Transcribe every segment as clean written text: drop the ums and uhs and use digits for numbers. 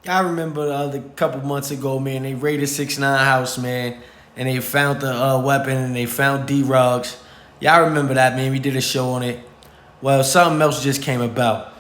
I remember the other couple months ago, man, they raided 6ix9ine house, man, and they found the weapon and they found D-Rugs. Y'all remember that, man? We did a show on it. Well, something else just came about.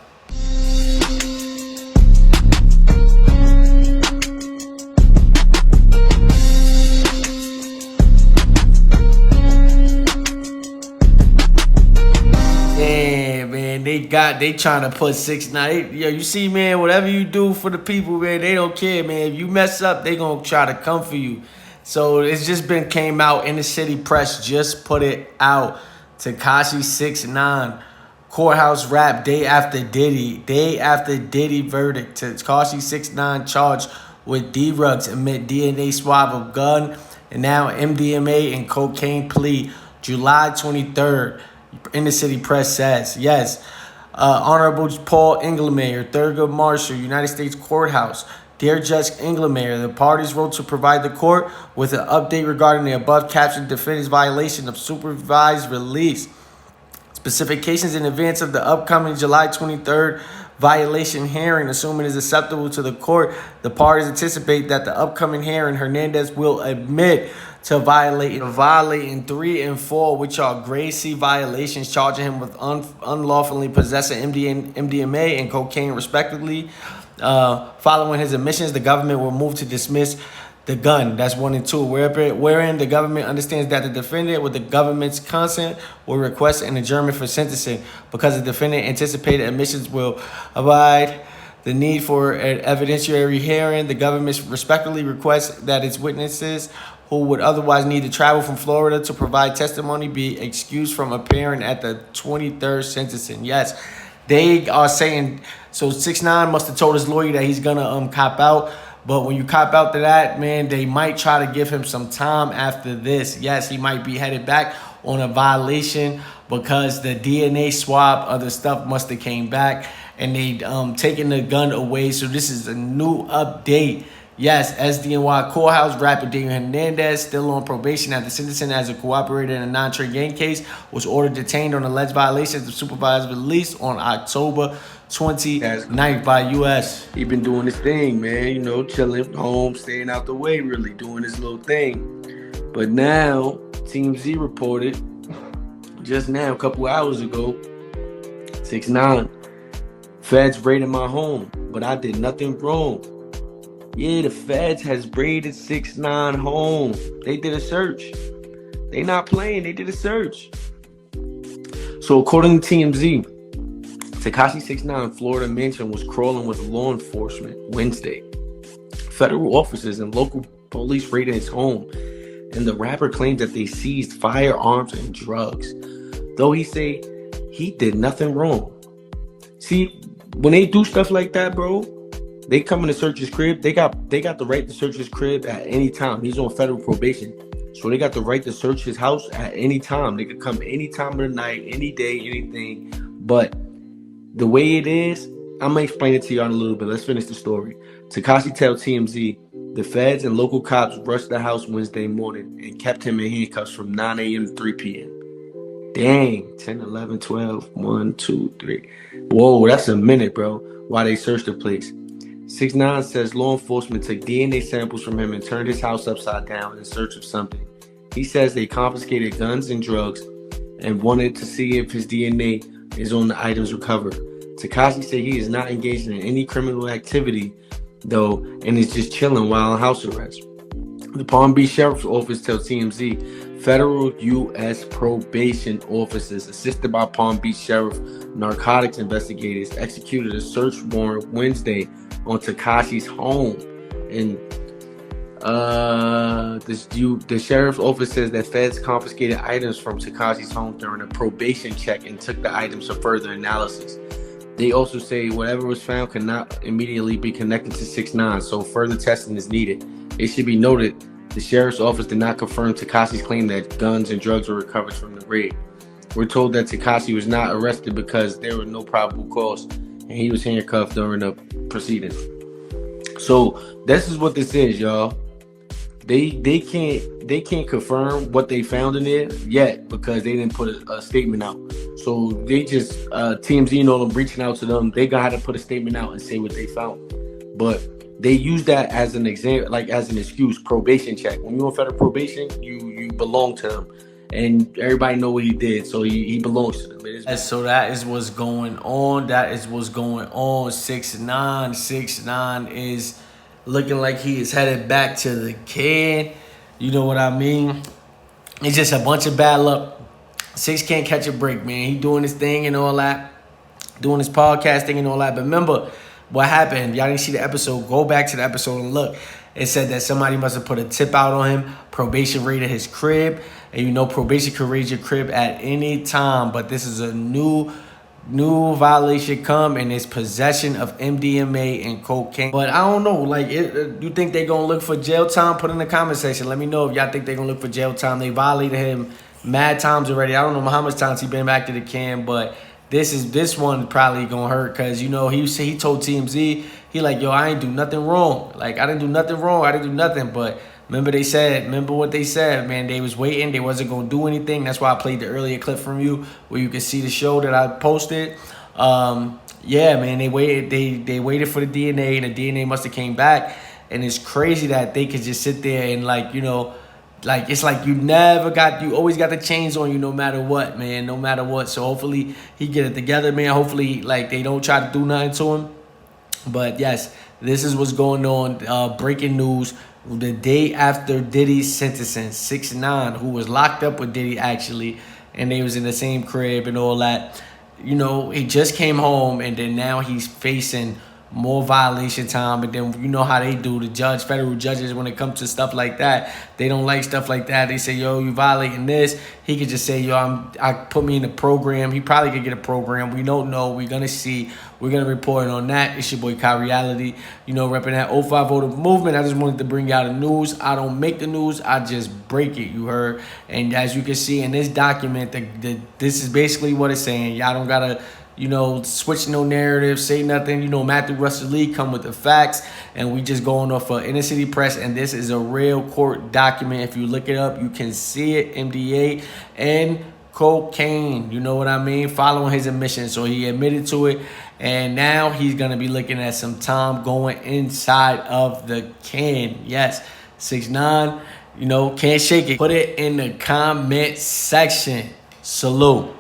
Yeah, man, they trying to put 6ix9ine. Yo, you see, man, whatever you do for the people, man, they don't care, man. If you mess up, they gonna try to come for you. So it's just been came out in the city press, just put it out. Tekashi 6ix9ine courthouse rap day after Diddy verdict. Tekashi 6ix9ine charged with D-Rugs amid DNA swab of gun and now MDMA and cocaine plea July 23rd. In the city press says, yes, Honorable Paul Engelmayer, Thurgood Marshall, United States Courthouse. Dear Judge Engelmayer, the parties wrote to provide the court with an update regarding the above captioned defendant's violation of supervised release. Specifications in advance of the upcoming July 23rd violation hearing, assuming is acceptable to the court. The parties anticipate that the upcoming hearing, Hernandez will admit to violating 3 and 4, which are grade C violations, charging him with unlawfully possessing MDMA and cocaine, respectively. Following his admissions, the government will move to dismiss the gun. That's 1 and 2. Wherein the government understands that the defendant, with the government's consent, will request an adjournment for sentencing because the defendant anticipated admissions will avoid the need for an evidentiary hearing. The government respectfully requests that its witnesses who would otherwise need to travel from Florida to provide testimony be excused from appearing at the 23rd sentencing. Yes, they are saying, so 6ix9ine must have told his lawyer that he's gonna cop out. But when you cop out to that, man, they might try to give him some time after this. Yes, he might be headed back on a violation because the DNA swab, other stuff must have came back and they taken the gun away. So this is a new update. Yes, SDNY courthouse rapper Daniel Hernandez, still on probation after sentencing as a cooperator in a non-trade gang case, was ordered detained on alleged violations of supervised release on October 29th by U.S. He been doing his thing, man, you know, chilling home, staying out the way, really doing his little thing. But now, TMZ reported just now, a couple hours ago, 6ix9ine, feds raided my home, but I did nothing wrong. Yeah, the feds has raided 6ix9ine home. They did a search. They not playing. They did a search. So according to TMZ, Tekashi 6ix9ine Florida mansion was crawling with law enforcement Wednesday. Federal officers and local police raided his home, and the rapper claimed that they seized firearms and drugs, though he say he did nothing wrong. See, when they do stuff like that, bro, they come in to search his crib. They got the right to search his crib at any time. He's on federal probation. So they got the right to search his house at any time. They could come any time of the night, any day, anything. But the way it is, I'm going to explain it to y'all in a little bit. Let's finish the story. Tekashi tells TMZ the feds and local cops rushed the house Wednesday morning and kept him in handcuffs from 9 a.m. to 3 p.m. Dang, 10, 11, 12, 1, 2, 3. Whoa, that's a minute, bro, while they searched the place. 6ix9ine says law enforcement took DNA samples from him and turned his house upside down in search of something. He says they confiscated guns and drugs and wanted to see if his DNA is on the items recovered. Tekashi said he is not engaged in any criminal activity, though, and is just chilling while on house arrest. The Palm Beach Sheriff's Office tells TMZ federal U.S. probation officers assisted by Palm Beach Sheriff narcotics investigators executed a search warrant Wednesday on Tekashi's home. And the sheriff's office says that feds confiscated items from Tekashi's home during a probation check and took the items for further analysis. They also say whatever was found cannot immediately be connected to 6ix9ine, so further testing is needed. It should be noted the sheriff's office did not confirm Tekashi's claim that guns and drugs were recovered from the raid. We're told that Tekashi was not arrested because there was no probable cause and he was handcuffed during the proceedings. So this is what this is, y'all. They can't confirm what they found in there yet because they didn't put a statement out. So they just TMZ, them reaching out to them. They gotta put a statement out and say what they found. But they use that as an example, like as an excuse. Probation check. When you're on federal probation, you belong to them, and everybody know what he did, so he belongs to them. So that is what's going on. That is what's going on. 6ix9ine. 6ix9ine is looking like he is headed back to the can. You know what I mean? It's just a bunch of bad luck. Six can't catch a break, man. He doing his thing and all that, doing his podcasting and all that. But remember what happened. Y'all didn't see the episode. Go back to the episode and look. It said that somebody must have put a tip out on him. Probation raided his crib. And you know probation could raid your crib at any time. But this is a new violation come, and it's possession of MDMA and cocaine. But I don't know, like, you think they gonna look for jail time? Put in the comment section. Let me know if y'all think they gonna look for jail time. They violated him mad times already. I don't know how much times he been back to the can, but this one probably gonna hurt, because you know he told TMZ, he like, yo, I ain't do nothing wrong. Like, I didn't do nothing wrong. I didn't do nothing. But remember what they said, man. They was waiting. They wasn't gonna do anything. That's why I played the earlier clip from you where you can see the show that I posted. Yeah, man, they waited. They waited for the DNA, and the DNA must have came back. And it's crazy that they could just sit there and, like, you know, like, it's like you always got the chains on you no matter what, man, no matter what. So hopefully he get it together, man. Hopefully, like, they don't try to do nothing to him. But yes, this is what's going on. Breaking news. The day after Diddy's sentencing, 6ix9ine, who was locked up with Diddy actually, and they was in the same crib and all that, you know, he just came home, and then now he's facing more violation time. And then you know how they do, the federal judges, when it comes to stuff like that, they don't like stuff like that. They say, yo, you violating this. He could just say, yo, I put me in the program. He probably could get a program. We don't know. We're gonna see. We're gonna report on that. It's your boy Kha.Reality, you know, repping that 05 voter movement. I just wanted to bring y'all the news. I don't make the news, I just break it, you heard. And as you can see in this document, this is basically what it's saying. Y'all don't gotta, you know, switch no narrative, say nothing. You know, Matthew Russell Lee come with the facts, and we just going off of Inner City Press, and this is a real court document. If you look it up, you can see it, MDA and cocaine, you know what I mean, following his admission. So he admitted to it, and now he's going to be looking at some time going inside of the can. Yes, 6ix9ine, you know, can't shake it. Put it in the comment section. Salute.